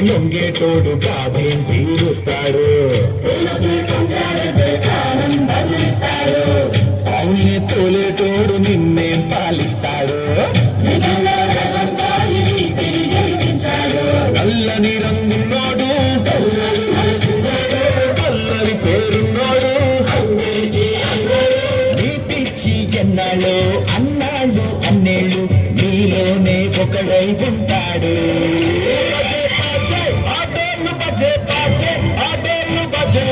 లొంగేటోడు బాధేం తీరుస్తాడు. అవునే తోలేటోడు నిన్నేం పాలిస్తాడు. నల్లని రంగున్నోడు అల్లరి పేరున్నోడు నీ పిచ్చి ఎన్నాళ్ళు అన్నాళ్ళు అన్నేళ్ళు నీలోనే ఒకడై ఉంటాడు. ఆటోళ్ళు బజే బాజే ఆటోళ్ళు బజే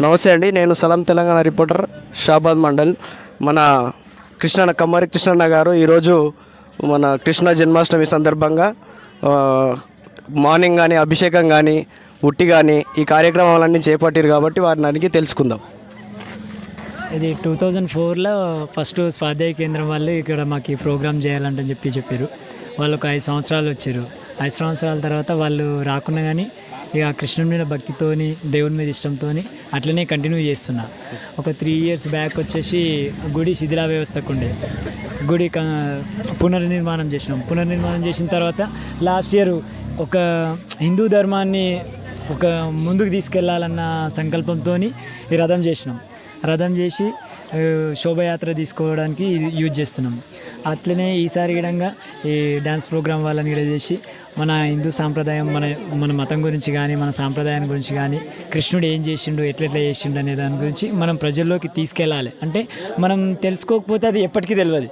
నమస్తే అండి, నేను సలాం తెలంగాణ రిపోర్టర్ షాబాద్ మండల్. మన కమ్మరి కృష్ణన్న గారు ఈరోజు మన కృష్ణ జన్మాష్టమి సందర్భంగా మార్నింగ్ కానీ అభిషేకం కానీ ఉట్టి కానీ ఈ కార్యక్రమాలన్నీ చేపట్టారు కాబట్టి వారిని అడిగి తెలుసుకుందాం. ఇది 2004లో ఫస్ట్ స్వాధ్యాయ కేంద్రం వాళ్ళు ఇక్కడ మాకు ఈ ప్రోగ్రామ్ చేయాలంటని చెప్పారు. వాళ్ళు ఒక 5 సంవత్సరాలు వచ్చారు. 5 సంవత్సరాల తర్వాత వాళ్ళు రాకున్నా కానీ ఇక కృష్ణుడి మీద భక్తితోని, దేవుని మీద ఇష్టంతో అట్లనే కంటిన్యూ చేస్తున్నా. ఒక 3 ఇయర్స్ బ్యాక్ వచ్చేసి గుడి శిథిలా వ్యవస్థకు ఉండే గుడి పునర్నిర్మాణం చేసిన తర్వాత లాస్ట్ ఇయర్ ఒక హిందూ ధర్మాన్ని ఒక ముందుకు తీసుకెళ్లాలన్న సంకల్పంతో ఈ రథం చేసి శోభయాత్ర తీసుకోవడానికి యూజ్ చేస్తున్నాం. అట్లనే ఈసారి విధంగా ఈ డ్యాన్స్ ప్రోగ్రాం వాళ్ళని కూడా చేసి మన హిందూ సాంప్రదాయం, మన మతం గురించి కానీ, మన సాంప్రదాయం గురించి కానీ, కృష్ణుడు ఏం చేసిండు, ఎట్లెట్లా చేసిండు అనే దాని గురించి మనం ప్రజల్లోకి తీసుకెళ్ళాలి. అంటే మనం తెలుసుకోకపోతే అది ఎప్పటికీ తెలియదు.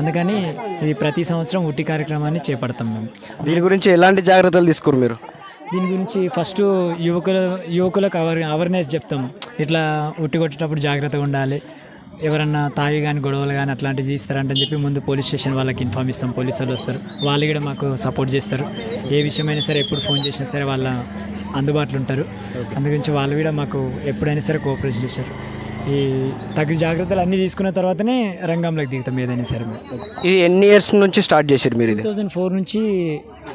అందుకని ఇది ప్రతి సంవత్సరం ఉట్టి కార్యక్రమాన్ని చేపడతాం మేము. దీని గురించి ఎలాంటి జాగ్రత్తలు తీసుకురు మీరు? దీని గురించి ఫస్ట్ యువకులకు అవేర్నెస్ చెప్తాం. ఇట్లా ఉట్టి కొట్టేటప్పుడు జాగ్రత్తగా ఉండాలి, ఎవరన్నా తాగి కానీ గొడవలు కానీ అట్లాంటివి తీస్తారంటని చెప్పి ముందు పోలీస్ స్టేషన్ వాళ్ళకి ఇన్ఫామ్ ఇస్తాం. పోలీసు వాళ్ళు వస్తారు, వాళ్ళు కూడా మాకు సపోర్ట్ చేస్తారు. ఏ విషయమైనా సరే, ఎప్పుడు ఫోన్ చేసినా సరే వాళ్ళ అందుబాటులో ఉంటారు. అందుగురించి వాళ్ళు కూడా మాకు ఎప్పుడైనా సరే కోఆపరేట్ చేస్తారు. ఈ తగిన జాగ్రత్తలు అన్నీ తీసుకున్న తర్వాతనే రంగంలోకి దిగుతాం ఏదైనా సరే. ఇది ఎన్ని ఇయర్స్ నుంచి స్టార్ట్ చేశారు మీరు? 2004 నుంచి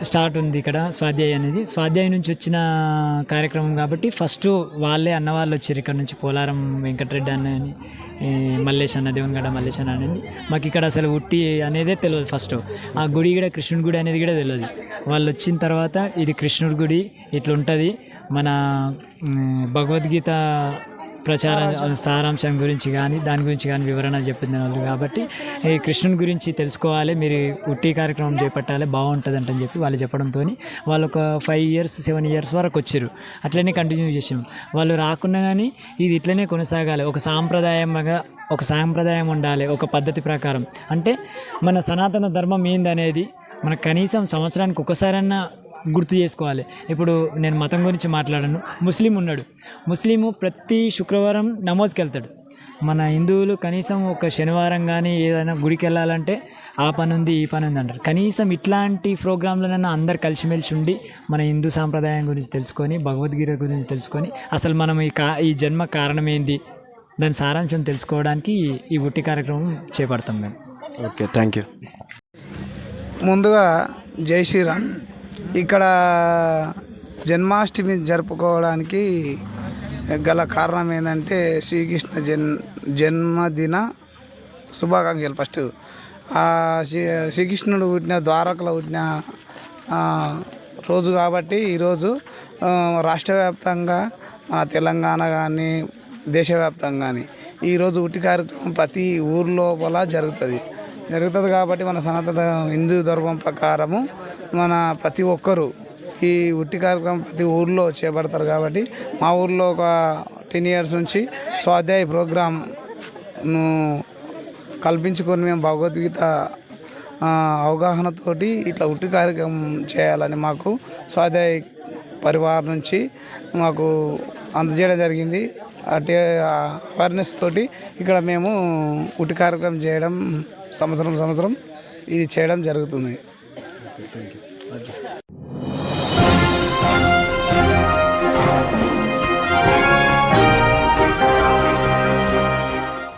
స్టార్ట్ ఉంది ఇక్కడ స్వాధ్యాయ అనేది. స్వాధ్యాయ నుంచి వచ్చిన కార్యక్రమం కాబట్టి ఫస్ట్ వాళ్ళే అన్నవాళ్ళు వచ్చారు ఇక్కడ నుంచి. పోలారం వెంకటరెడ్డి అన్న అని, మల్లేష్ అన్న, దేవునిగడ్డ మల్లేష్ అన్న అనేది. మాకు ఇక్కడ అసలు ఉట్టి అనేదే తెలియదు. ఫస్ట్ ఆ గుడి కూడా కృష్ణుడి గుడి అనేది కూడా తెలియదు. వాళ్ళు వచ్చిన తర్వాత ఇది కృష్ణుడి గుడి ఇట్లా ఉంటుంది, మన భగవద్గీత సారాంశం గురించి కానీ దాని గురించి కానీ వివరణ చెప్పింది వాళ్ళు. కాబట్టి ఈ కృష్ణుని గురించి తెలుసుకోవాలి, మీరు ఉట్టి కార్యక్రమం చేపట్టాలి, బాగుంటుంది అంటని చెప్పి వాళ్ళు చెప్పడంతో వాళ్ళు ఒక 5 ఇయర్స్ 7 ఇయర్స్ వరకు వచ్చారు. అట్లనే కంటిన్యూ చేసాము. వాళ్ళు రాకున్నా కానీ ఇది ఇట్లనే కొనసాగాలి. ఒక సాంప్రదాయం ఉండాలి, ఒక పద్ధతి ప్రకారం. అంటే మన సనాతన ధర్మం ఏందనేది మనకు కనీసం సంవత్సరానికి ఒకసారన్నా గుర్తు చేసుకోవాలి. ఇప్పుడు నేను మతం గురించి మాట్లాడాను. ముస్లిం ఉన్నాడు, ముస్లిము ప్రతి శుక్రవారం నమోజ్కి వెళ్తాడు. మన హిందువులు కనీసం ఒక శనివారం కానీ ఏదైనా గుడికి వెళ్ళాలంటే ఆ పని ఉంది ఈ పని ఉంది అంటారు. కనీసం ఇట్లాంటి ప్రోగ్రాంలనైనా అందరు కలిసిమెలిసి ఉండి మన హిందూ సాంప్రదాయం గురించి తెలుసుకొని, భగవద్గీత గురించి తెలుసుకొని, అసలు మనం ఈ జన్మ కారణం ఏంది, దాని సారాంశం తెలుసుకోవడానికి ఈ ఉట్టి కార్యక్రమం చేపడతాం మేము. Okay, thank you. ముందుగా జై శ్రీరామ్. ఇక్కడ జన్మాష్టమి జరుపుకోవడానికి గల కారణం ఏంటంటే శ్రీకృష్ణ జన్మదిన శుభాకాంక్షలు. ఫస్ట్ శ్రీకృష్ణుడు పుట్టిన ద్వారకలో పుట్టిన రోజు కాబట్టి ఈరోజు రాష్ట్ర వ్యాప్తంగా తెలంగాణ కానీ దేశవ్యాప్తంగా కానీ ఈరోజు ఉట్టి కార్యక్రమం ప్రతి ఊర్లోపల జరుగుతుంది కాబట్టి మన సనాతన హిందూ ధర్మం ప్రకారము మన ప్రతి ఒక్కరూ ఈ ఉట్టి కార్యక్రమం ప్రతి ఊర్లో చేపడతారు. కాబట్టి మా ఊర్లో ఒక 10 ఇయర్స్ నుంచి స్వాధ్యాయ ప్రోగ్రాంను కల్పించుకొని మేము భగవద్గీత అవగాహనతోటి ఇట్లా ఉట్టి కార్యక్రమం చేయాలని మాకు స్వాధ్యాయ పరివారం నుంచి మాకు అందజేయడం జరిగింది. అటే అవేర్నెస్ తోటి ఇక్కడ మేము ఉట్టి కార్యక్రమం చేయడం సంవత్సరం ఇది చేయడం జరుగుతుంది.